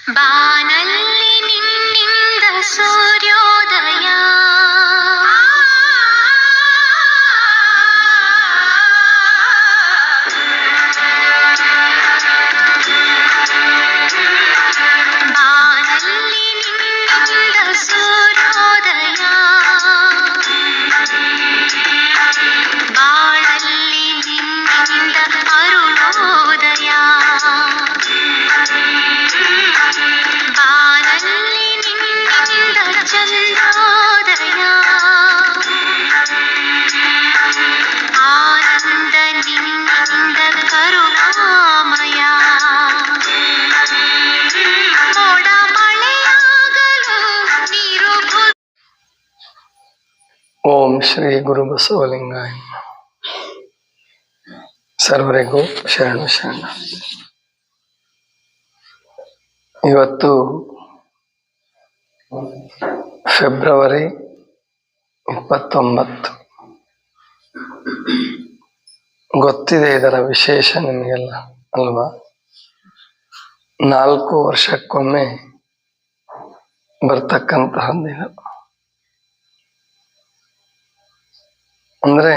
ಬಾನಲ್ಲಿ ನಿನ್ನಿಂದ ಸೂರ್ಯೋದಯ, ಬಾನಲ್ಲಿ ನಿನ್ನಿಂದ ಸೂರ್ಯೋದಯ, ಬಾಳಲ್ಲಿ ನಿನ್ನಿಂದ ಅರುಣೋದಯ, ಬಾನಲ್ಲಿ ನಿನ್ನಿಂದ ಚಂದ್ರೋದಯ, ಆನಂದ ನಿನ್ನಿಂದ ಕರುಣಾಮಯ, ಮೋಡ ಮಳೆಯಾಗಲು ನೀರು. ಓಂ ಶ್ರೀ ಗುರು ಬಸವಲಿಂಗಾಯ. ಸರ್ವರಿಗೂ ಶರಣ ಶರಣ. ಇವತ್ತು ಫೆಬ್ರವರಿ 29. ಗೊತ್ತಿದೆ ಇದರ ವಿಶೇಷ ನಿಮಗೆಲ್ಲ ಅಲ್ವಾ? 4 ವರ್ಷಕ್ಕೊಮ್ಮೆ ಬರ್ತಕ್ಕಂತಹ ದಿನ. ಅಂದ್ರೆ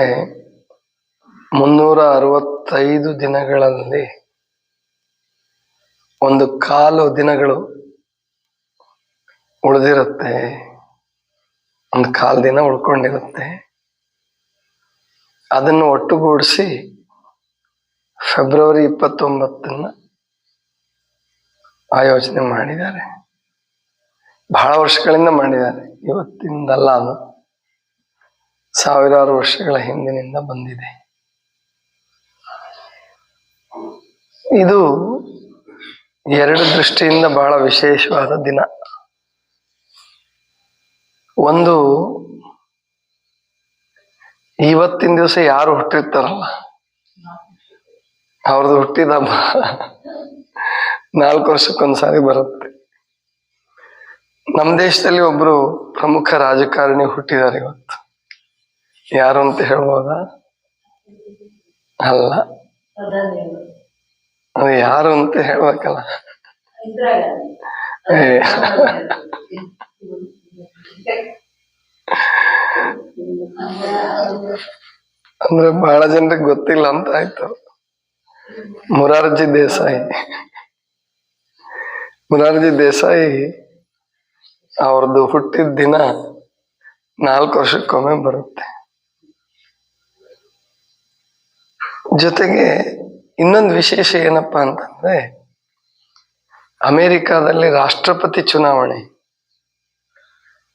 365 ದಿನಗಳಲ್ಲಿ ಒಂದು ಕಾಲು ದಿನಗಳು ಉಳಿದಿರುತ್ತೆ, ಒಂದು ಕಾಲು ದಿನ ಉಳ್ಕೊಂಡಿರುತ್ತೆ. ಅದನ್ನು ಒಟ್ಟುಗೂಡಿಸಿ ಫೆಬ್ರವರಿ 29 ಆಯೋಜನೆ ಮಾಡಿದ್ದಾರೆ. ಬಹಳ ವರ್ಷಗಳಿಂದ ಮಾಡಿದ್ದಾರೆ, ಇವತ್ತಿಂದಲ್ಲ, ಅದು ಸಾವಿರಾರು ವರ್ಷಗಳ ಹಿಂದಿನಿಂದ ಬಂದಿದೆ. ಇದು 2 ದೃಷ್ಟಿಯಿಂದ ಬಹಳ ವಿಶೇಷವಾದ ದಿನ. ಒಂದು, ಇವತ್ತಿನ ದಿವಸ ಯಾರು ಹುಟ್ಟಿರ್ತಾರಲ್ಲ ಅವ್ರದ್ದು ಹುಟ್ಟಿದ ಹಬ್ಬ 4 ವರ್ಷಕ್ಕೊಂದ್ಸಾರಿ ಬರುತ್ತೆ. ನಮ್ಮ ದೇಶದಲ್ಲಿ ಒಬ್ರು ಪ್ರಮುಖ ರಾಜಕಾರಣಿ ಹುಟ್ಟಿದ್ದಾರೆ ಇವತ್ತು. ಯಾರು ಅಂತ ಹೇಳ್ಬೋದಾ? ಅಲ್ಲ, ಅದು ಯಾರು ಅಂತ ಹೇಳ್ಬೇಕಲ್ಲ. ಅಂದ್ರೆ ಬಹಳ ಜನರಿಗೆ ಗೊತ್ತಿಲ್ಲ ಅಂತ ಆಯ್ತು. ಮೊರಾರ್ಜಿ ದೇಸಾಯಿ. ಮೊರಾರ್ಜಿ ದೇಸಾಯಿ ಅವ್ರದ್ದು ಹುಟ್ಟಿದ ದಿನ 4 ವರ್ಷಕ್ಕೊಮ್ಮೆ ಬರುತ್ತೆ. ಜೊತೆಗೆ ಇನ್ನೊಂದು ವಿಶೇಷ ಏನಪ್ಪಾ ಅಂತಂದ್ರೆ, ಅಮೆರಿಕಾದಲ್ಲಿ ರಾಷ್ಟ್ರಪತಿ ಚುನಾವಣೆ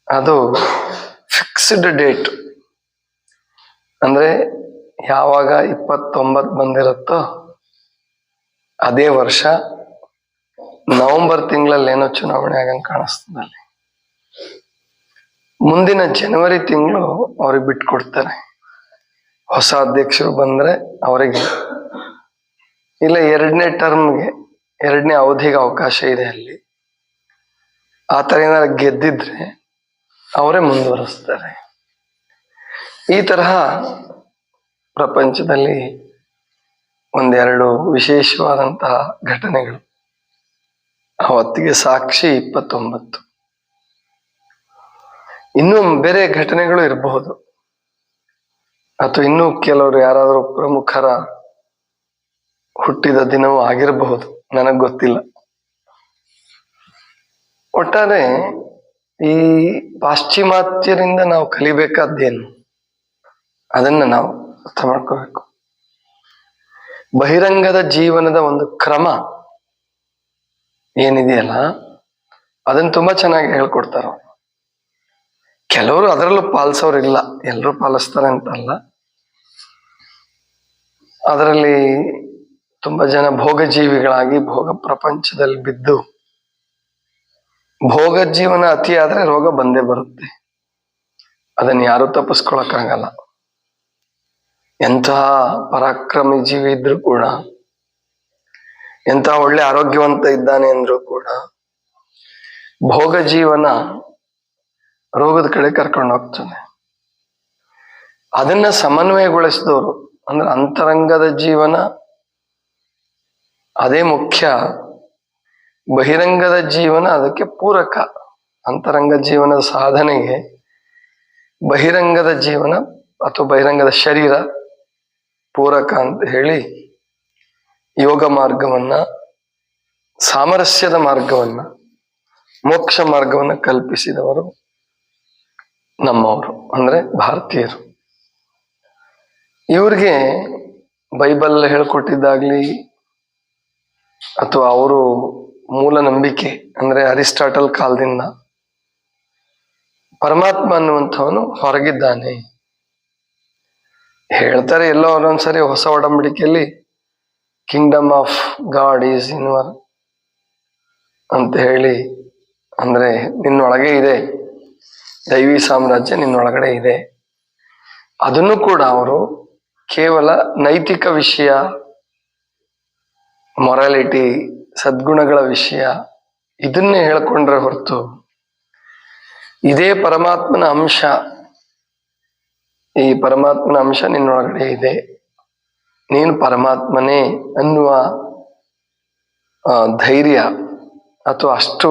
ಅದು ಫಿಕ್ಸ್ಡ್ ಡೇಟ್. ಅಂದ್ರೆ ಯಾವಾಗ 29 ಬಂದಿರುತ್ತೋ ಅದೇ ವರ್ಷ ನವೆಂಬರ್ ತಿಂಗಳಲ್ಲಿ ಏನೋ ಚುನಾವಣೆ ಆಗಂಗೆ ಕಾಣಿಸ್ತದಲ್ಲಿ. ಮುಂದಿನ ಜನವರಿ ತಿಂಗಳು ಅವ್ರಿಗೆ ಬಿಟ್ಕೊಡ್ತಾರೆ. ಹೊಸ ಅಧ್ಯಕ್ಷರು ಬಂದ್ರೆ ಅವರಿಗೆ, ಇಲ್ಲ 2ನೇ ಟರ್ಮ್ಗೆ, 2ನೇ ಅವಧಿಗೆ ಅವಕಾಶ ಇದೆ ಅಲ್ಲಿ. ಆ ಥರ ಏನಾದ್ರು ಗೆದ್ದಿದ್ರೆ ಅವರೇ ಮುಂದುವರಿಸ್ತಾರೆ. ಈ ತರಹ ಪ್ರಪಂಚದಲ್ಲಿ 1-2 ವಿಶೇಷವಾದಂತಹ ಘಟನೆಗಳು. ಅವತ್ತಿಗೆ ಸಾಕ್ಷಿ 29. ಇನ್ನೂ ಬೇರೆ ಘಟನೆಗಳು ಇರಬಹುದು, ಅಥವಾ ಇನ್ನೂ ಕೆಲವರು ಯಾರಾದರೂ ಪ್ರಮುಖರ ಹುಟ್ಟಿದ ದಿನವೂ ಆಗಿರಬಹುದು, ನನಗೆ ಗೊತ್ತಿಲ್ಲ. ಒಟ್ಟಾರೆ ಈ ಪಾಶ್ಚಿಮಾತ್ಯರಿಂದ ನಾವು ಕಲಿಬೇಕಾದ್ದೇನು ಅದನ್ನ ನಾವು ಅರ್ಥ ಮಾಡ್ಕೋಬೇಕು. ಬಹಿರಂಗದ ಜೀವನದ ಒಂದು ಕ್ರಮ ಏನಿದೆಯಲ್ಲ ಅದನ್ನ ತುಂಬಾ ಚೆನ್ನಾಗಿ ಹೇಳ್ಕೊಡ್ತಾರ. ಕೆಲವರು ಅದರಲ್ಲೂ ಪಾಲಿಸೋರಿಲ್ಲ, ಎಲ್ಲರೂ ಪಾಲಿಸ್ತಾರೆ ಅಂತಲ್ಲ. ಅದರಲ್ಲಿ ತುಂಬಾ ಜನ ಭೋಗ ಜೀವಿಗಳಾಗಿ ಭೋಗ ಪ್ರಪಂಚದಲ್ಲಿ ಬಿದ್ದು, ಭೋಗ ಜೀವನ ಅತಿ ಆದ್ರೆ ರೋಗ ಬಂದೇ ಬರುತ್ತೆ. ಅದನ್ನ ಯಾರು ತಪ್ಪಿಸ್ಕೊಳಕ್ಕಾಗಲ್ಲ. ಎಂತಹ ಪರಾಕ್ರಮಿ ಜೀವಿ ಇದ್ರೂ ಕೂಡ, ಎಂತಹ ಒಳ್ಳೆ ಆರೋಗ್ಯವಂತ ಇದ್ದಾನೆ ಅಂದ್ರೂ ಕೂಡ, ಭೋಗ ಜೀವನ ರೋಗದ ಕಡೆ ಕರ್ಕೊಂಡು ಹೋಗ್ತಾನೆ. ಅದನ್ನ ಸಮನ್ವಯಗೊಳಿಸಿದವರು ಅಂದ್ರೆ ಅಂತರಂಗದ ಜೀವನ ಅದೇ ಮುಖ್ಯ, ಬಹಿರಂಗದ ಜೀವನ ಅದಕ್ಕೆ ಪೂರಕ. ಅಂತರಂಗ ಜೀವನದ ಸಾಧನೆಗೆ ಬಹಿರಂಗದ ಜೀವನ ಅಥವಾ ಬಹಿರಂಗದ ಶರೀರ ಪೂರಕ ಅಂತ ಹೇಳಿ ಯೋಗ ಮಾರ್ಗವನ್ನ, ಸಾಮರಸ್ಯದ ಮಾರ್ಗವನ್ನ, ಮೋಕ್ಷ ಮಾರ್ಗವನ್ನ ಕಲ್ಪಿಸಿದವರು ನಮ್ಮವರು, ಅಂದ್ರೆ ಭಾರತೀಯರು. ಇವ್ರಿಗೆ ಬೈಬಲ್ ಹೇಳ್ಕೊಟ್ಟಿದ್ದಾಗ್ಲಿ ಅಥವಾ ಅವರು ಮೂಲ ನಂಬಿಕೆ ಅಂದ್ರೆ ಅರಿಸ್ಟಾಟಲ್ ಕಾಲದಿಂದ ಪರಮಾತ್ಮ ಅನ್ನುವಂಥವನು ಹೊರಗಿದ್ದಾನೆ ಹೇಳ್ತಾರೆ. ಎಲ್ಲೋ ಒಂದೊಂದ್ಸರಿ ಹೊಸ ಒಡಂಬಡಿಕೆಯಲ್ಲಿ ಕಿಂಗ್ಡಮ್ ಆಫ್ ಗಾಡ್ ಈಸ್ ಇನ್ವರ್ ಅಂತ ಹೇಳಿ, ಅಂದ್ರೆ ನಿನ್ನೊಳಗೆ ಇದೆ, ದೈವಿ ಸಾಮ್ರಾಜ್ಯ ನಿನ್ನೊಳಗಡೆ ಇದೆ. ಅದನ್ನು ಕೂಡ ಅವರು ಕೇವಲ ನೈತಿಕ ವಿಷಯ, ಮೊರಾಲಿಟಿ, ಸದ್ಗುಣಗಳ ವಿಷಯ ಇದನ್ನೇ ಹೇಳ್ಕೊಂಡ್ರೆ ಹೊರತು ಇದೇ ಪರಮಾತ್ಮನ ಅಂಶ, ಈ ಪರಮಾತ್ಮನ ಅಂಶ ನಿನ್ನೊಳಗಡೆ ಇದೆ, ನೀನು ಪರಮಾತ್ಮನೇ ಅನ್ನುವ ಧೈರ್ಯ ಅಥವಾ ಅಷ್ಟು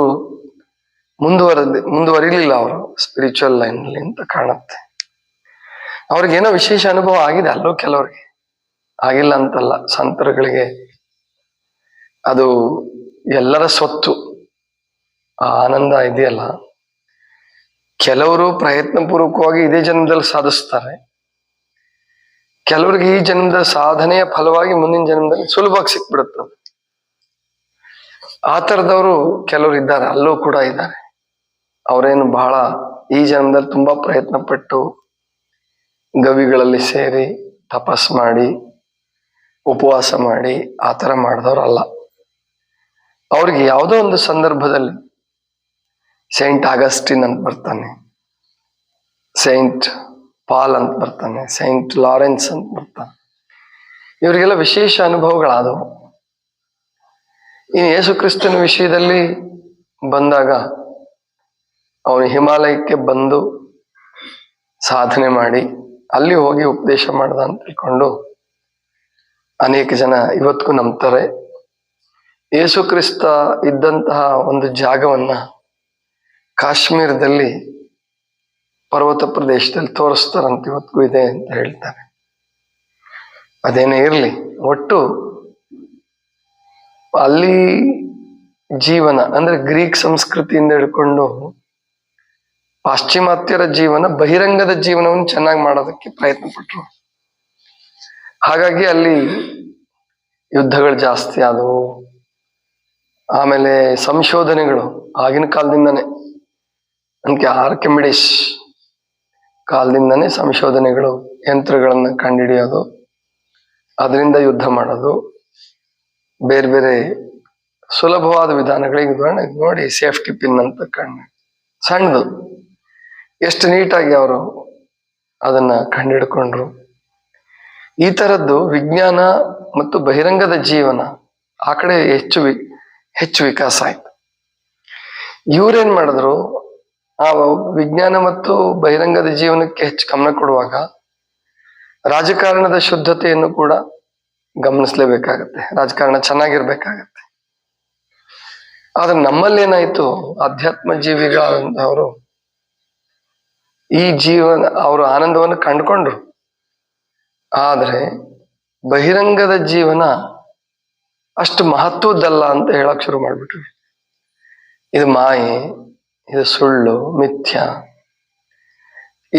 ಮುಂದುವರಿಲಿಲ್ಲ ಅವರು ಸ್ಪಿರಿಚುವಲ್ ಲೈನ್ನಲ್ಲಿ ಅಂತ ಕಾಣುತ್ತೆ. ಅವ್ರಿಗೇನೋ ವಿಶೇಷ ಅನುಭವ ಆಗಿದೆ, ಅಲ್ಲೂ ಕೆಲವ್ರಿಗೆ ಆಗಿಲ್ಲ ಅಂತಲ್ಲ. ಸಂತರುಗಳಿಗೆ ಅದು ಎಲ್ಲರ ಸ್ವತ್ತು, ಆ ಆನಂದ ಇದೆಯಲ್ಲ. ಕೆಲವರು ಪ್ರಯತ್ನ ಪೂರ್ವಕವಾಗಿ ಇದೇ ಜನ್ಮದಲ್ಲಿ ಸಾಧಿಸ್ತಾರೆ, ಕೆಲವರಿಗೆ ಈ ಜನ್ಮದ ಸಾಧನೆಯ ಫಲವಾಗಿ ಮುಂದಿನ ಜನ್ಮದಲ್ಲಿ ಸುಲಭವಾಗಿ ಸಿಕ್ಬಿಡುತ್ತೆ. ಆ ಥರದವರು ಕೆಲವರು ಇದ್ದಾರೆ, ಅಲ್ಲೂ ಕೂಡ ಇದ್ದಾರೆ. ಅವರೇನು ಬಹಳ ಈ ಜನ್ಮದಲ್ಲಿ ತುಂಬಾ ಪ್ರಯತ್ನ ಪಟ್ಟು ಗವಿಗಳಲ್ಲಿ ಸೇರಿ ತಪಸ್ ಮಾಡಿ ಉಪವಾಸ ಮಾಡಿ ಆ ಥರ ಮಾಡಿದವ್ರಲ್ಲ. ಅವ್ರಿಗೆ ಯಾವುದೋ ಒಂದು ಸಂದರ್ಭದಲ್ಲಿ ಸೈಂಟ್ ಆಗಸ್ಟಿನ್ ಅಂತ ಬರ್ತಾನೆ, ಸೈಂಟ್ ಪಾಲ್ ಅಂತ ಬರ್ತಾನೆ, ಸೈಂಟ್ ಲಾರೆನ್ಸ್ ಅಂತ ಬರ್ತಾನೆ. ಇವರಿಗೆಲ್ಲ ವಿಶೇಷ ಅನುಭವಗಳಾದವು. ಇನ್ನು ಯೇಸು ಕ್ರಿಸ್ತನ ವಿಷಯದಲ್ಲಿ ಬಂದಾಗ ಅವನು ಹಿಮಾಲಯಕ್ಕೆ ಬಂದು ಸಾಧನೆ ಮಾಡಿ ಅಲ್ಲಿ ಹೋಗಿ ಉಪದೇಶ ಮಾಡ್ದ ಅಂತ ತಿಳ್ಕೊಂಡು ಅನೇಕ ಜನ ಇವತ್ತಿಗೂ ನಂಬ್ತಾರೆ. ಯೇಸು ಕ್ರಿಸ್ತ ಇದ್ದಂತಹ ಒಂದು ಜಾಗವನ್ನ ಕಾಶ್ಮೀರದಲ್ಲಿ ಪರ್ವತ ಪ್ರದೇಶದಲ್ಲಿ ತೋರಿಸ್ತಾರಂತ ಇವತ್ತಿಗೂ ಇದೆ ಅಂತ ಹೇಳ್ತಾರೆ. ಅದೇನೇ ಇರಲಿ, ಒಟ್ಟು ಅಲ್ಲಿ ಜೀವನ ಅಂದ್ರೆ ಗ್ರೀಕ್ ಸಂಸ್ಕೃತಿಯಿಂದ ಹಿಡ್ಕೊಂಡು ಪಾಶ್ಚಿಮಾತ್ಯರ ಜೀವನ, ಬಹಿರಂಗದ ಜೀವನವನ್ನು ಚೆನ್ನಾಗಿ ಮಾಡೋದಕ್ಕೆ ಪ್ರಯತ್ನ ಪಟ್ರು. ಹಾಗಾಗಿ ಅಲ್ಲಿ ಯುದ್ಧಗಳು ಜಾಸ್ತಿ ಆದವು. ಆಮೇಲೆ ಸಂಶೋಧನೆಗಳು ಆಗಿನ ಕಾಲದಿಂದನೇ, ಅದಕ್ಕೆ ಆರ್ಕಿಮಿಡಿಸ್ ಕಾಲದಿಂದನೇ ಸಂಶೋಧನೆಗಳು, ಯಂತ್ರಗಳನ್ನ ಕಂಡುಹಿಡಿಯೋದು, ಅದರಿಂದ ಯುದ್ಧ ಮಾಡೋದು, ಬೇರೆ ಬೇರೆ ಸುಲಭವಾದ ವಿಧಾನಗಳಿಗೆ ನೋಡಿ ಸೇಫ್ಟಿ ಪಿನ್ ಅಂತ ಸಣ್ಣದು ಎಷ್ಟು ನೀಟಾಗಿ ಅವರು ಅದನ್ನ ಕಂಡುಹಿಡ್ಕೊಂಡ್ರು. ಈ ತರದ್ದು ವಿಜ್ಞಾನ ಮತ್ತು ಬಹಿರಂಗದ ಜೀವನ ಆ ಕಡೆ ಹೆಚ್ಚು ವಿಕಾಸ ಆಯ್ತು. ಇವ್ರೇನ್ ಮಾಡಿದ್ರು, ಆ ವಿಜ್ಞಾನ ಮತ್ತು ಬಹಿರಂಗದ ಜೀವನಕ್ಕೆ ಹೆಚ್ಚು ಗಮನ ಕೊಡುವಾಗ ರಾಜಕಾರಣದ ಶುದ್ಧತೆಯನ್ನು ಕೂಡ ಗಮನಿಸ್ಲೇಬೇಕಾಗತ್ತೆ, ರಾಜಕಾರಣ ಚೆನ್ನಾಗಿರ್ಬೇಕಾಗತ್ತೆ. ಆದ್ರೆ ನಮ್ಮಲ್ಲಿ ಏನಾಯ್ತು, ಅಧ್ಯಾತ್ಮ ಜೀವಿಗಳವರು ಈ ಜೀವನ ಅವರು ಆನಂದವನ್ನು ಕಂಡುಕೊಂಡ್ರು, ಆದ್ರೆ ಬಹಿರಂಗದ ಜೀವನ ಅಷ್ಟು ಮಹತ್ವದ್ದಲ್ಲ ಅಂತ ಹೇಳಕ್ ಶುರು ಮಾಡ್ಬಿಟ್ರು. ಇದು ಮಾಯೆ, ಇದು ಸುಳ್ಳು, ಮಿಥ್ಯ,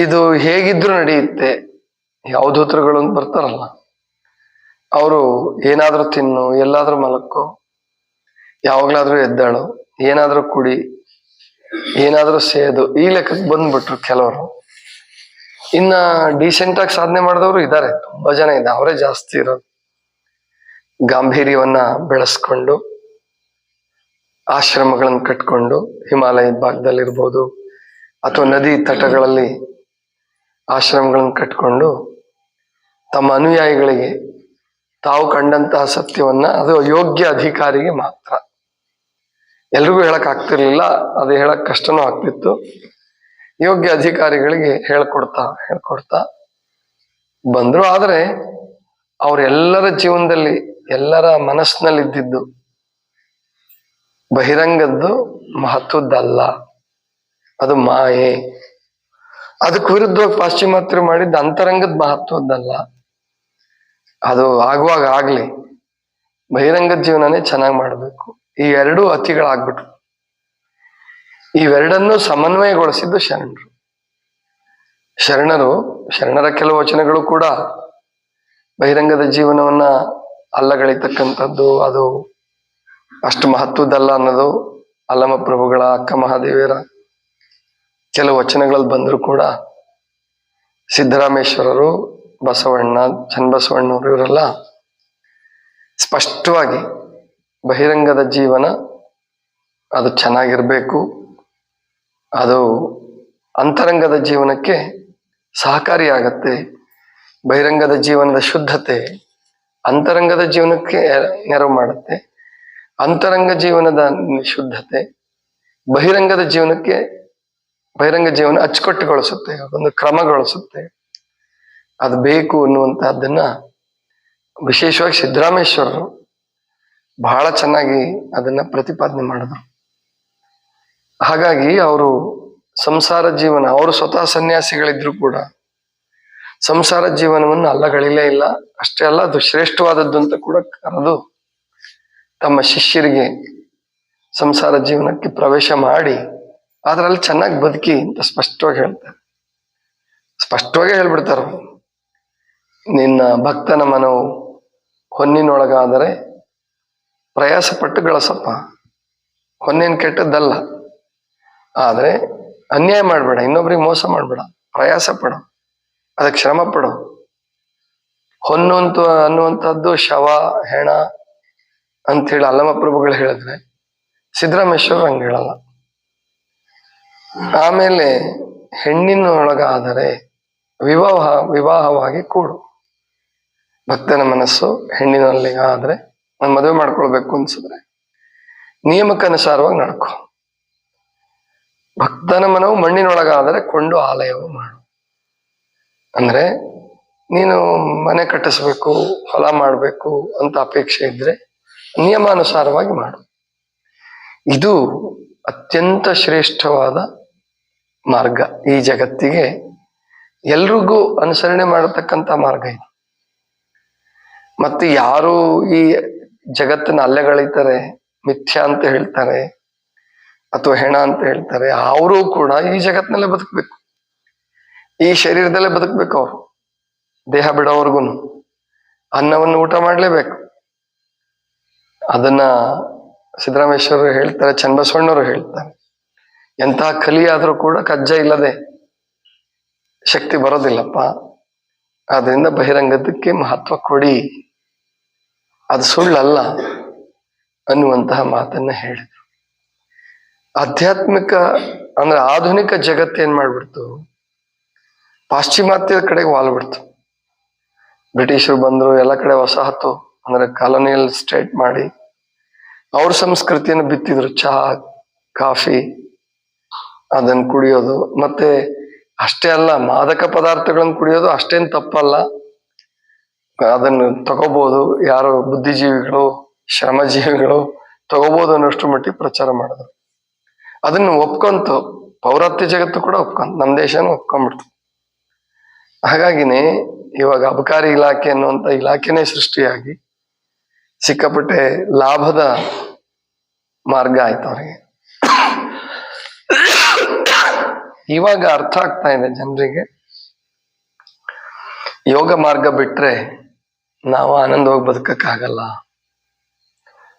ಇದು ಹೇಗಿದ್ರು ನಡೆಯುತ್ತೆ. ಯಾವ್ದೂತ್ರಗಳು ಅಂತ ಬರ್ತಾರಲ್ಲ, ಅವರು ಏನಾದ್ರೂ ತಿನ್ನು, ಎಲ್ಲಾದ್ರೂ ಮಲಕ್ಕೋ, ಯಾವಾಗ್ಲಾದ್ರೂ ಎದ್ದಾಳು, ಏನಾದ್ರೂ ಕುಡಿ, ಏನಾದ್ರೂ ಸೇದು, ಈ ಲೆಕ್ಕಕ್ಕೆ ಬಂದ್ಬಿಟ್ರು ಕೆಲವರು. ಇನ್ನ ಡೀಸೆಂಟ್ ಆಗಿ ಸಾಧನೆ ಮಾಡಿದವರು ಇದ್ದಾರೆ, ತುಂಬಾ ಜನ ಇದೆ, ಅವರೇ ಜಾಸ್ತಿ ಇರೋದು. ಗಾಂಭೀರ್ಯವನ್ನ ಬೆಳೆಸ್ಕೊಂಡು ಆಶ್ರಮಗಳನ್ನು ಕಟ್ಕೊಂಡು ಹಿಮಾಲಯದ ಭಾಗದಲ್ಲಿರ್ಬೋದು ಅಥವಾ ನದಿ ತಟಗಳಲ್ಲಿ ಆಶ್ರಮಗಳನ್ನು ಕಟ್ಕೊಂಡು ತಮ್ಮ ಅನುಯಾಯಿಗಳಿಗೆ ತಾವು ಕಂಡಂತಹ ಸತ್ಯವನ್ನ, ಅದು ಯೋಗ್ಯ ಅಧಿಕಾರಿಗೆ ಮಾತ್ರ, ಎಲ್ರಿಗೂ ಹೇಳಕ್ ಆಗ್ತಿರ್ಲಿಲ್ಲ, ಅದು ಹೇಳಕ್ ಕಷ್ಟನೂ ಆಗ್ತಿತ್ತು. ಯೋಗ್ಯ ಅಧಿಕಾರಿಗಳಿಗೆ ಹೇಳ್ಕೊಡ್ತಾ ಬಂದ್ರು. ಆದ್ರೆ ಅವ್ರೆಲ್ಲರ ಜೀವನದಲ್ಲಿ, ಎಲ್ಲರ ಮನಸ್ಸಿನಲ್ಲಿ ಇದ್ದಿದ್ದು ಬಹಿರಂಗದ್ದು ಮಹತ್ವದ್ದಲ್ಲ, ಅದು ಮಾಯೆ. ಅದಕ್ಕೆ ವಿರುದ್ಧವಾಗಿ ಪಾಶ್ಚಿಮಾತ್ಯರು ಮಾಡಿದ್ದ ಅಂತರಂಗದ ಮಹತ್ವದ್ದಲ್ಲ. ಅದು ಆಗುವಾಗ ಆಗ್ಲಿ, ಬಹಿರಂಗದ ಜೀವನನೇ ಚೆನ್ನಾಗಿ ಮಾಡಬೇಕು. ಈ ಎರಡೂ ಅತಿಗಳಾಗ್ಬಿಟ್ರು. ಇವೆರಡನ್ನೂ ಸಮನ್ವಯಗೊಳಿಸಿದ್ದು ಶರಣರ ಕೆಲವು ವಚನಗಳು ಕೂಡ ಬಹಿರಂಗದ ಜೀವನವನ್ನ ಅಲ್ಲಗಳಿತಕ್ಕಂಥದ್ದು, ಅದು ಅಷ್ಟು ಮಹತ್ವದ್ದಲ್ಲ ಅನ್ನೋದು ಅಲ್ಲಮ ಪ್ರಭುಗಳ, ಅಕ್ಕ ಮಹಾದೇವಿಯರ ಕೆಲವು ವಚನಗಳಲ್ಲಿ ಬಂದರೂ ಕೂಡ ಸಿದ್ದರಾಮೇಶ್ವರರು, ಬಸವಣ್ಣ, ಚನ್ನಬಸವಣ್ಣವರು ಇವರೆಲ್ಲ ಸ್ಪಷ್ಟವಾಗಿ ಬಹಿರಂಗದ ಜೀವನ ಅದು ಚೆನ್ನಾಗಿರ್ಬೇಕು, ಅದು ಅಂತರಂಗದ ಜೀವನಕ್ಕೆ ಸಹಕಾರಿಯಾಗತ್ತೆ. ಬಹಿರಂಗದ ಜೀವನದ ಶುದ್ಧತೆ ಅಂತರಂಗದ ಜೀವನಕ್ಕೆ ನೆರವು ಮಾಡುತ್ತೆ. ಅಂತರಂಗ ಜೀವನದ ಶುದ್ಧತೆ ಬಹಿರಂಗ ಜೀವನ ಅಚ್ಚುಕಟ್ಟುಗೊಳಿಸುತ್ತೆ, ಒಂದು ಕ್ರಮಗೊಳಿಸುತ್ತೆ. ಅದು ಬೇಕು ಅನ್ನುವಂತಹದ್ದನ್ನ ವಿಶೇಷವಾಗಿ ಸಿದ್ದರಾಮೇಶ್ವರರು ಬಹಳ ಚೆನ್ನಾಗಿ ಅದನ್ನ ಪ್ರತಿಪಾದನೆ ಮಾಡಿದ್ರು. ಹಾಗಾಗಿ ಅವರು ಸಂಸಾರ ಜೀವನ, ಅವರು ಸ್ವತಃ ಸನ್ಯಾಸಿಗಳಿದ್ರು ಕೂಡ ಸಂಸಾರ ಜೀವನವನ್ನು ಅಲ್ಲಗಳಿಲೇ ಇಲ್ಲ. ಅಷ್ಟೇ ಅಲ್ಲ, ಅದು ಶ್ರೇಷ್ಠವಾದದ್ದು ಅಂತ ಕೂಡ ಕರೆದು ತಮ್ಮ ಶಿಷ್ಯರಿಗೆ ಸಂಸಾರ ಜೀವನಕ್ಕೆ ಪ್ರವೇಶ ಮಾಡಿ ಅದರಲ್ಲಿ ಚೆನ್ನಾಗಿ ಬದುಕಿ ಅಂತ ಸ್ಪಷ್ಟವಾಗಿ ಹೇಳ್ಬಿಡ್ತಾರ. ನಿನ್ನ ಭಕ್ತನ ಮನವು ಹೊನ್ನಿನೊಳಗಾದರೆ ಪ್ರಯಾಸ ಪಟ್ಟು ಗಳಸಪ್ಪ. ಹೊನ್ನೇನು ಕೆಟ್ಟದ್ದಲ್ಲ, ಆದ್ರೆ ಅನ್ಯಾಯ ಮಾಡ್ಬೇಡ, ಇನ್ನೊಬ್ರಿಗೆ ಮೋಸ ಮಾಡ್ಬೇಡ, ಪ್ರಯಾಸ ಪಡು, ಅದಕ್ಕೆ ಶ್ರಮ ಪಡು. ಹೊನ್ನು ಅನ್ನುವಂಥದ್ದು ಶವ, ಹೆಣ ಅಂತೇಳಿ ಅಲ್ಲಮ ಪ್ರಭುಗಳು ಹೇಳಿದ್ರೆ ಸಿದ್ದರಾಮೇಶ್ವರ ಹಂಗೆ ಹೇಳಲ್ಲ. ಆಮೇಲೆ ಹೆಣ್ಣಿನೊಳಗಾದರೆ ವಿವಾಹವಾಗಿ ಕೂಡು. ಭಕ್ತನ ಮನಸ್ಸು ಹೆಣ್ಣಿನಲ್ಲಿ ಆದ್ರೆ, ನಾನು ಮದುವೆ ಮಾಡ್ಕೊಳ್ಬೇಕು ಅನ್ಸಿದ್ರೆ ನಿಯಮಕ್ಕನುಸಾರವಾಗಿ ನಡ್ಕೊ. ಭಕ್ತನ ಮನವು ಮಣ್ಣಿನೊಳಗಾದರೆ ಕೊಂಡು ಆಲಯವು ಮಾಡು. ಅಂದ್ರೆ ನೀನು ಮನೆ ಕಟ್ಟಿಸ್ಬೇಕು, ಹೊಲ ಮಾಡ್ಬೇಕು ಅಂತ ಅಪೇಕ್ಷೆ ಇದ್ರೆ ನಿಯಮಾನುಸಾರವಾಗಿ ಮಾಡು. ಇದು ಅತ್ಯಂತ ಶ್ರೇಷ್ಠವಾದ ಮಾರ್ಗ. ಈ ಜಗತ್ತಿಗೆ ಎಲ್ರಿಗೂ ಅನುಸರಣೆ ಮಾಡತಕ್ಕಂಥ ಮಾರ್ಗ ಇದು. ಮತ್ತೆ ಯಾರು ಈ ಜಗತ್ತನ್ನ ಅಲ್ಲೆಗಳಿತಾರೆ, ಮಿಥ್ಯಾ ಅಂತ ಹೇಳ್ತಾರೆ ಅಥವಾ ಹೆಣ ಅಂತ ಹೇಳ್ತಾರೆ, ಅವರು ಕೂಡ ಈ ಜಗತ್ತಿನಲ್ಲೇ ಬದುಕಬೇಕು, ಈ ಶರೀರದಲ್ಲೇ ಬದುಕಬೇಕು. ಅವರು ದೇಹ ಬಿಡೋವರ್ಗು ಅನ್ನವನ್ನು ಊಟ ಮಾಡ್ಲೇಬೇಕು. ಅದನ್ನ ಸಿದ್ದರಾಮೇಶ್ವರರು ಹೇಳ್ತಾರೆ, ಚನ್ನಬಸವಣ್ಣವರು ಹೇಳ್ತಾರೆ, ಎಂತಹ ಕಲಿಯಾದ್ರೂ ಕೂಡ ಕಜ್ಜ ಇಲ್ಲದೆ ಶಕ್ತಿ ಬರೋದಿಲ್ಲಪ್ಪ. ಆದ್ರಿಂದ ಬಹಿರಂಗದಕ್ಕೆ ಮಹತ್ವ ಕೊಡಿ, ಅದು ಸುಳ್ಳಲ್ಲ ಅನ್ನುವಂತಹ ಮಾತನ್ನ ಹೇಳಿದ್ರು. ಆಧ್ಯಾತ್ಮಿಕ ಅಂದ್ರೆ ಆಧುನಿಕ ಜಗತ್ತು ಏನ್ ಮಾಡ್ಬಿಡ್ತು, ಪಾಶ್ಚಿಮಾತ್ಯದ ಕಡೆಗೆ ವಾಲ್ಬಿಡ್ತು. ಬ್ರಿಟಿಷರು ಬಂದ್ರು, ಎಲ್ಲ ಕಡೆ ವಸಾಹತು ಅಂದ್ರೆ ಕಾಲೋನಿಯಲ್ ಸ್ಟೇಟ್ ಮಾಡಿ ಅವ್ರ ಸಂಸ್ಕೃತಿಯನ್ನು ಬಿತ್ತಿದ್ರು. ಚಹಾ, ಕಾಫಿ ಅದನ್ನ ಕುಡಿಯೋದು, ಮತ್ತೆ ಅಷ್ಟೇ ಅಲ್ಲ, ಮಾದಕ ಪದಾರ್ಥಗಳನ್ನು ಕುಡಿಯೋದು ಅಷ್ಟೇನ್ ತಪ್ಪಲ್ಲ, ಅದನ್ನು ತಗೋಬಹುದು, ಯಾರು ಬುದ್ಧಿಜೀವಿಗಳು, ಶ್ರಮಜೀವಿಗಳು ತಗೋಬಹುದು ಅನ್ನೋಷ್ಟು ಮಟ್ಟಿಗೆ ಪ್ರಚಾರ ಮಾಡಿದ್ರು. ಅದನ್ನು ಒಪ್ಕೊಂತು ಪೌರಾತ್ಯ ಜಗತ್ತು ಕೂಡ ಒಪ್ಕೊಂತು, ನಮ್ಮ ದೇಶನೂ ಒಪ್ಕೊಂಡ್ಬಿಡ್ತು. ಹಾಗಾಗಿನೇ ಇವಾಗ ಅಬಕಾರಿ ಇಲಾಖೆ ಅನ್ನುವಂಥ ಇಲಾಖೆನೇ ಸೃಷ್ಟಿಯಾಗಿ ಸಿಕ್ಕಾಪಟ್ಟೆ ಲಾಭದ ಮಾರ್ಗ ಆಯ್ತು ಅವರಿಗೆ. ಇವಾಗ ಅರ್ಥ ಆಗ್ತಾ ಇದೆ ಜನರಿಗೆ, ಯೋಗ ಮಾರ್ಗ ಬಿಟ್ರೆ ನಾವು ಆನಂದವಾಗಿ ಬದುಕಕ್ಕಾಗಲ್ಲ,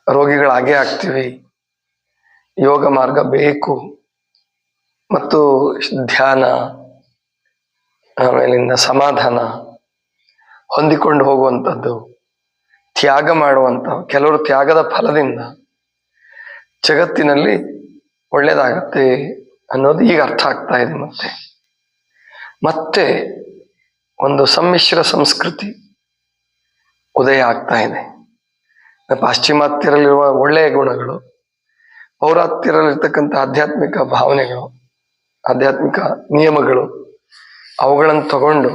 ರೋಗಿಗಳಾಗೇ ಆಗ್ತೀವಿ. ಯೋಗ ಮಾರ್ಗ ಬೇಕು. ಮತ್ತು ಧ್ಯಾನ, ಆಮೇಲಿಂದ ಸಮಾಧಾನ, ಹೊಂದಿಕೊಂಡು ಹೋಗುವಂಥದ್ದು, ತ್ಯಾಗ ಮಾಡುವಂಥ, ಕೆಲವರು ತ್ಯಾಗದ ಫಲದಿಂದ ಜಗತ್ತಿನಲ್ಲಿ ಒಳ್ಳೇದಾಗತ್ತೆ ಅನ್ನೋದು ಈಗ ಅರ್ಥ ಆಗ್ತಾ ಇದೆ. ಮತ್ತೆ ಒಂದು ಸಮ್ಮಿಶ್ರ ಸಂಸ್ಕೃತಿ ಉದಯ ಆಗ್ತಾ ಇದೆ. ಪಾಶ್ಚಿಮಾತ್ಯರಲ್ಲಿರುವ ಒಳ್ಳೆಯ ಗುಣಗಳು, ಪೌರಾತ್ಯರಲ್ಲಿರ್ತಕ್ಕಂಥ ಆಧ್ಯಾತ್ಮಿಕ ಭಾವನೆಗಳು, ಆಧ್ಯಾತ್ಮಿಕ ನಿಯಮಗಳು, ಅವುಗಳನ್ನು ತಗೊಂಡು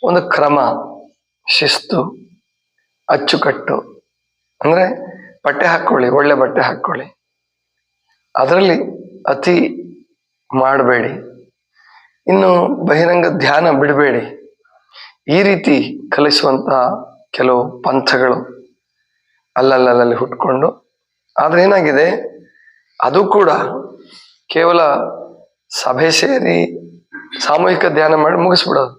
ಒಂದು ಕ್ರಮ, ಶಿಸ್ತು, ಅಚ್ಚುಕಟ್ಟು, ಅಂದ್ರೆ ಬಟ್ಟೆ ಹಾಕೊಳ್ಳಿ, ಒಳ್ಳೆ ಬಟ್ಟೆ ಹಾಕೊಳ್ಳಿ, ಅದರಲ್ಲಿ ಅತಿ ಮಾಡಬೇಡಿ. ಇನ್ನು ಬಹಿರಂಗ ಧ್ಯಾನ ಬಿಡಬೇಡಿ. ಈ ರೀತಿ ಕಲಿಸುವಂತಹ ಕೆಲವು ಪಂಥಗಳು ಅಲ್ಲಲ್ಲಿ ಹುಟ್ಕೊಂಡು, ಆದ್ರೆ ಏನಾಗಿದೆ, ಅದು ಕೂಡ ಕೇವಲ ಸಭೆ ಸೇರಿ ಸಾಮೂಹಿಕ ಧ್ಯಾನ ಮಾಡಿ ಮುಗಿಸ್ಬಿಡೋದು.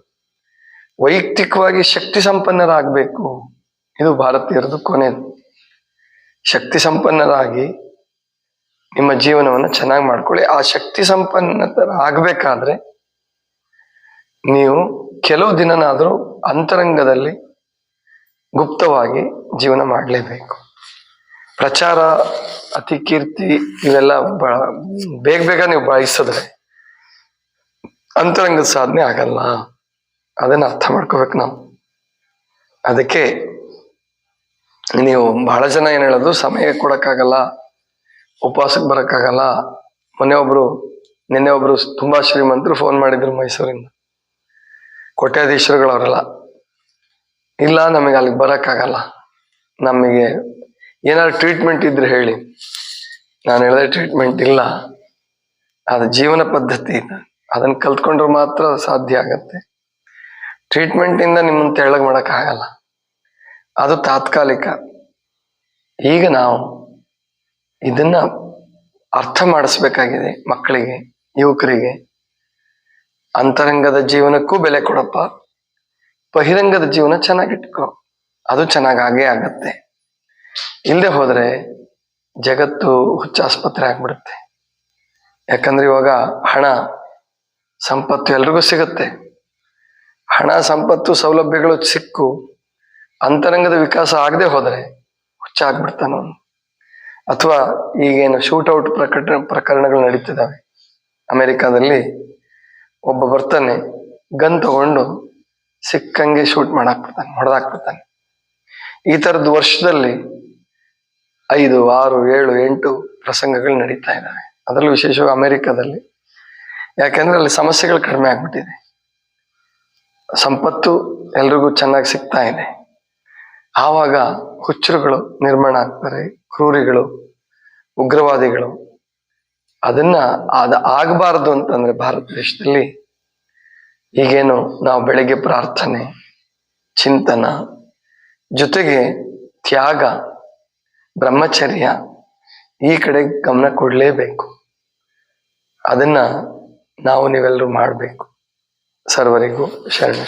ವೈಯಕ್ತಿಕವಾಗಿ ಶಕ್ತಿ ಸಂಪನ್ನರಾಗಬೇಕು. ಇದು ಭಾರತೀಯರದು ಕೊನೆಯದು. ಶಕ್ತಿ ಸಂಪನ್ನರಾಗಿ ನಿಮ್ಮ ಜೀವನವನ್ನು ಚೆನ್ನಾಗಿ ಮಾಡ್ಕೊಳ್ಳಿ. ಆ ಶಕ್ತಿ ಸಂಪನ್ನರಾಗಬೇಕಾದ್ರೆ ನೀವು ಕೆಲವು ದಿನನಾದರೂ ಅಂತರಂಗದಲ್ಲಿ ಗುಪ್ತವಾಗಿ ಜೀವನ ಮಾಡಲೇಬೇಕು. ಪ್ರಚಾರ, ಅತಿ ಕೀರ್ತಿ ಇವೆಲ್ಲ ಬೇಗ ನೀವು ಬಯಸಿದ್ರೆ ಅಂತರಂಗದ ಸಾಧನೆ ಆಗಲ್ಲ. ಅದನ್ನ ಅರ್ಥ ಮಾಡ್ಕೋಬೇಕು ನಾವು. ಅದಕ್ಕೆ ನೀವು ಬಹಳ ಜನ ಏನ್ ಹೇಳೋದು, ಸಮಯ ಕೊಡಕ್ಕಾಗಲ್ಲ, ಉಪವಾಸಕ್ಕೆ ಬರಕ್ಕಾಗಲ್ಲ. ನಿನ್ನೆ ಒಬ್ರು ತುಂಬಾ ಶ್ರೀಮಂತರು ಫೋನ್ ಮಾಡಿದ್ರು ಮೈಸೂರಿಂದ, ಕೋಟ್ಯಾಧೀಶರುಗಳವರೆಲ್ಲ. ಇಲ್ಲ, ನಮಗೆ ಅಲ್ಲಿಗೆ ಬರಕ್ಕಾಗಲ್ಲ, ನಮಗೆ ಏನಾದ್ರು ಟ್ರೀಟ್ಮೆಂಟ್ ಇದ್ರೆ ಹೇಳಿ. ನಾನು ಹೇಳಿದೆ, ಟ್ರೀಟ್ಮೆಂಟ್ ಇಲ್ಲ, ಅದು ಜೀವನ ಪದ್ಧತಿ, ಅದನ್ನ ಕಲ್ತ್ಕೊಂಡ್ರೆ ಮಾತ್ರ ಸಾಧ್ಯ ಆಗತ್ತೆ. ಟ್ರೀಟ್ಮೆಂಟ್ ಇಂದ ನಿಮ್ಮನ್ನು ತೆಳ್ಳಗೆ ಮಾಡಕ್ಕಾಗಲ್ಲ, ಅದು ತಾತ್ಕಾಲಿಕ. ಈಗ ನಾವು ಇದನ್ನ ಅರ್ಥ ಮಾಡಿಸ್ಬೇಕಾಗಿದೆ ಮಕ್ಕಳಿಗೆ, ಯುವಕರಿಗೆ. ಅಂತರಂಗದ ಜೀವನಕ್ಕೂ ಬೆಲೆ ಕೊಡಪ್ಪ, ಬಹಿರಂಗದ ಜೀವನ ಚೆನ್ನಾಗಿಟ್ಕೋ, ಅದು ಚೆನ್ನಾಗೇ ಆಗತ್ತೆ. ಇಲ್ಲದೆ ಹೋದ್ರೆ ಜಗತ್ತು ಹುಚ್ಚಾಸ್ಪತ್ರೆ ಆಗ್ಬಿಡುತ್ತೆ. ಯಾಕಂದ್ರೆ ಇವಾಗ ಹಣ ಸಂಪತ್ತು ಎಲ್ರಿಗೂ ಸಿಗುತ್ತೆ. ಹಣ ಸಂಪತ್ತು ಸೌಲಭ್ಯಗಳು ಸಿಕ್ಕು ಅಂತರಂಗದ ವಿಕಾಸ ಆಗದೆ ಹೋದ್ರೆ ಹುಚ್ಚಾಗ್ಬಿಡ್ತಾನ. ಅಥವಾ ಈಗೇನು ಶೂಟೌಟ್ ಪ್ರಕರಣಗಳು ನಡೀತಿದ್ದಾವೆ. ಅಮೆರಿಕಾದಲ್ಲಿ ಒಬ್ಬ ಬರ್ತಾನೆ, ಗನ್ ತಗೊಂಡು ಸಿಕ್ಕಂಗೆ ಶೂಟ್ ಮಾಡಾಕ್ಬಿಡ್ತಾನೆ, ಹೊಡೆದಾಕ್ಬಿಡ್ತಾನೆ. ಈ ತರದ್ದು ವರ್ಷದಲ್ಲಿ 5, 6, 7, 8 ಪ್ರಸಂಗಗಳು ನಡೀತಾ ಇದ್ದಾವೆ. ಅದರಲ್ಲೂ ವಿಶೇಷವಾಗಿ ಅಮೆರಿಕದಲ್ಲಿ. ಯಾಕಂದ್ರೆ ಅಲ್ಲಿ ಸಮಸ್ಯೆಗಳು ಕಡಿಮೆ ಆಗ್ಬಿಟ್ಟಿದೆ, ಸಂಪತ್ತು ಎಲ್ರಿಗೂ ಚೆನ್ನಾಗಿ ಸಿಗ್ತಾ ಇದೆ. ಆವಾಗ ಹುಚ್ಚರುಗಳು ನಿರ್ಮಾಣ ಆಗ್ತಾರೆ, ಕ್ರೂರಿಗಳು, ಉಗ್ರವಾದಿಗಳು. ಅದು ಆಗಬಾರದು ಅಂತಂದ್ರೆ ಭಾರತ ದೇಶದಲ್ಲಿ ಈಗೇನು ನಾವು ಬೆಳಗ್ಗೆ ಪ್ರಾರ್ಥನೆ, ಚಿಂತನ ಜೊತೆಗೆ ತ್ಯಾಗ, ಬ್ರಹ್ಮಚರ್ಯ ಈ ಕಡೆ ಗಮನ ಕೊಡಲೇಬೇಕು. ಅದನ್ನ ನೀವೆಲ್ಲರೂ ಮಾಡಬೇಕು. ಸರ್ವರಿಗೂ ಶರಣ.